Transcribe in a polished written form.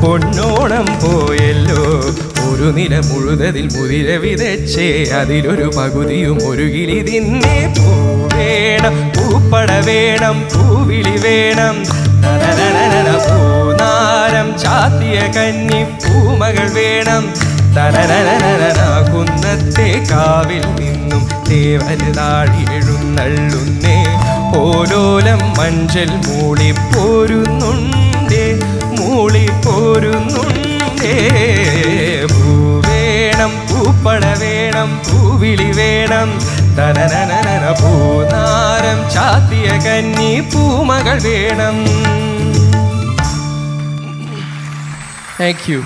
പൊന്നോണം പോയല്ലോ ഒരു നില മുഴുതതിൽ മുതിര വിതച്ചേ അതിലൊരു പകുതിയും ഒരു കിളി തിന്നേ. പൂവേണം പൂപ്പട വേണം പൂവിളി വേണം പൂനാരം ചാത്തിയ കന്നി പൂമകൾ വേണം. കുന്നത്തെ കാവിൽ നിന്നും ദേവരതാഴി എഴുന്നള്ളുന്നേ. ഓലോലം മഞ്ചൽ മൂളിപ്പോരുന്നുണ്ടേ മൂളിപ്പോരുന്നുണ്ടേ. പൂവേണം പൂപ്പട വേണം പൂവിളി വേണം പൂനാരം ചാത്തിയ കന്നി പൂമകൾ വേണം. Thank you.